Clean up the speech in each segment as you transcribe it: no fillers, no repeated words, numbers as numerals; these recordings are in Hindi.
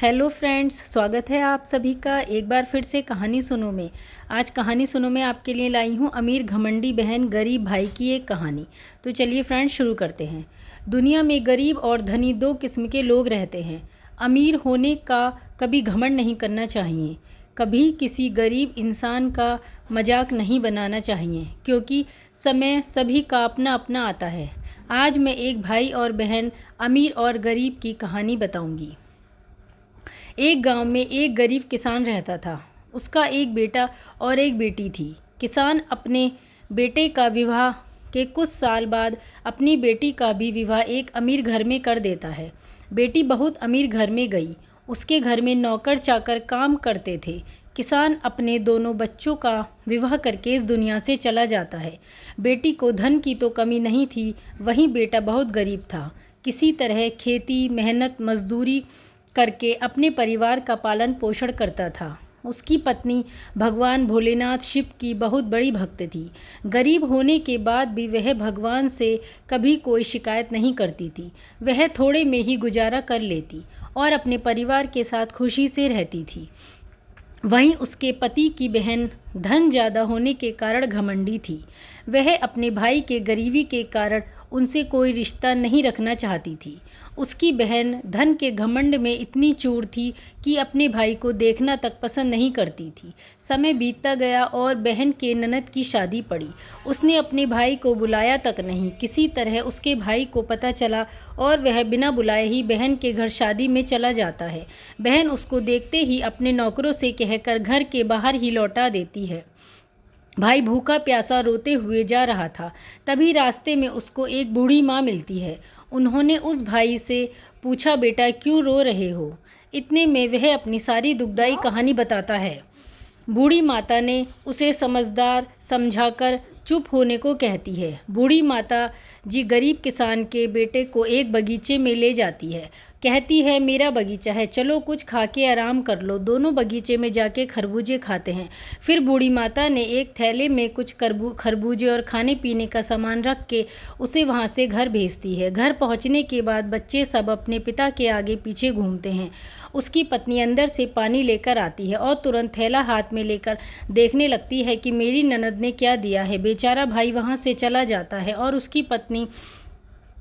हेलो फ्रेंड्स, स्वागत है आप सभी का एक बार फिर से कहानी सुनो में। आज कहानी सुनो में आपके लिए लाई हूँ अमीर घमंडी बहन गरीब भाई की एक कहानी। तो चलिए फ्रेंड्स शुरू करते हैं। दुनिया में गरीब और धनी दो किस्म के लोग रहते हैं। अमीर होने का कभी घमंड नहीं करना चाहिए, कभी किसी गरीब इंसान का मजाक नहीं बनाना चाहिए, क्योंकि समय सभी का अपना अपना आता है। आज मैं एक भाई और बहन अमीर और गरीब की कहानी बताऊंगी। एक गांव में एक गरीब किसान रहता था। उसका एक बेटा और एक बेटी थी। किसान अपने बेटे का विवाह के कुछ साल बाद अपनी बेटी का भी विवाह एक अमीर घर में कर देता है। बेटी बहुत अमीर घर में गई। उसके घर में नौकर चाकर काम करते थे। किसान अपने दोनों बच्चों का विवाह करके इस दुनिया से चला जाता है। बेटी को धन की तो कमी नहीं थी, वहीं बेटा बहुत गरीब था। किसी तरह खेती मेहनत मजदूरी करके अपने परिवार का पालन पोषण करता था। उसकी पत्नी भगवान भोलेनाथ शिव की बहुत बड़ी भक्त थी। गरीब होने के बाद भी वह भगवान से कभी कोई शिकायत नहीं करती थी। वह थोड़े में ही गुजारा कर लेती और अपने परिवार के साथ खुशी से रहती थी। वहीं उसके पति की बहन धन ज़्यादा होने के कारण घमंडी थी। वह अपने भाई के गरीबी के कारण उनसे कोई रिश्ता नहीं रखना चाहती थी। उसकी बहन धन के घमंड में इतनी चूर थी कि अपने भाई को देखना तक पसंद नहीं करती थी। समय बीतता गया और बहन के ननद की शादी पड़ी। उसने अपने भाई को बुलाया तक नहीं। किसी तरह उसके भाई को पता चला और वह बिना बुलाए ही बहन के घर शादी में चला जाता है। बहन उसको देखते ही अपने नौकरों से कहकर घर के बाहर ही लौटा देती है। भाई भूखा प्यासा रोते हुए जा रहा था। तभी रास्ते में उसको एक बूढ़ी माँ मिलती है। उन्होंने उस भाई से पूछा, बेटा क्यों रो रहे हो? इतने में वह अपनी सारी दुखदाई कहानी बताता है। बूढ़ी माता ने उसे समझदार समझाकर चुप होने को कहती है। बूढ़ी माता जी गरीब किसान के बेटे को एक बगीचे में ले जाती है। कहती है, मेरा बगीचा है, चलो कुछ खा के आराम कर लो। दोनों बगीचे में जाके खरबूजे खाते हैं। फिर बूढ़ी माता ने एक थैले में कुछ खरबूजे और खाने पीने का सामान रख के उसे वहाँ से घर भेजती है। घर पहुँचने के बाद बच्चे सब अपने पिता के आगे पीछे घूमते हैं। उसकी पत्नी अंदर से पानी लेकर आती है और तुरंत थैला हाथ में लेकर देखने लगती है कि मेरी ननद ने क्या दिया है। बेचारा भाई वहाँ से चला जाता है और उसकी पत्नी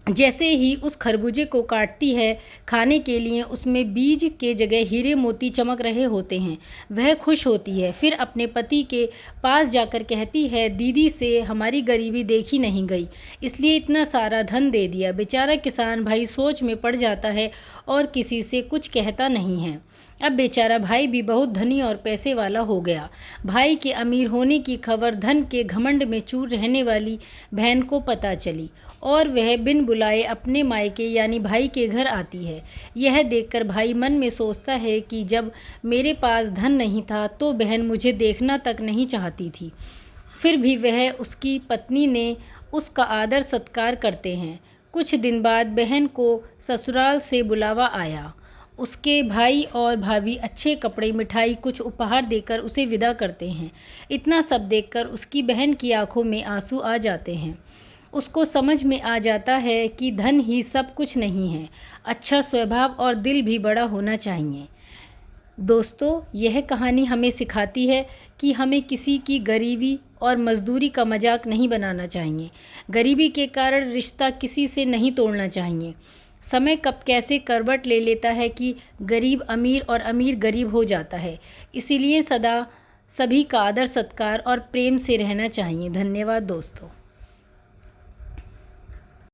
जैसे ही उस खरबूजे को काटती है खाने के लिए, उसमें बीज के जगह हीरे मोती चमक रहे होते हैं। वह खुश होती है। फिर अपने पति के पास जाकर कहती है, दीदी से हमारी गरीबी देखी नहीं गई, इसलिए इतना सारा धन दे दिया। बेचारा किसान भाई सोच में पड़ जाता है और किसी से कुछ कहता नहीं है। अब बेचारा भाई भी बहुत धनी और पैसे वाला हो गया। भाई के अमीर होने की खबर धन के घमंड में चूर रहने वाली बहन को पता चली और वह बिन बुलाए अपने मायके यानी भाई के घर आती है। यह देखकर भाई मन में सोचता है कि जब मेरे पास धन नहीं था तो बहन मुझे देखना तक नहीं चाहती थी। फिर भी वह उसकी पत्नी ने उसका आदर सत्कार करते हैं। कुछ दिन बाद बहन को ससुराल से बुलावा आया। उसके भाई और भाभी अच्छे कपड़े मिठाई कुछ उपहार देकर उसे विदा करते हैं। इतना सब देखकर उसकी बहन की आंखों में आंसू आ जाते हैं। उसको समझ में आ जाता है कि धन ही सब कुछ नहीं है, अच्छा स्वभाव और दिल भी बड़ा होना चाहिए। दोस्तों, यह कहानी हमें सिखाती है कि हमें किसी की गरीबी और मजदूरी का मजाक नहीं बनाना चाहिए। गरीबी के कारण रिश्ता किसी से नहीं तोड़ना चाहिए। समय कब कैसे करवट ले लेता है कि गरीब अमीर और अमीर गरीब हो जाता है। इसीलिए सदा सभी का आदर सत्कार और प्रेम से रहना चाहिए। धन्यवाद दोस्तों।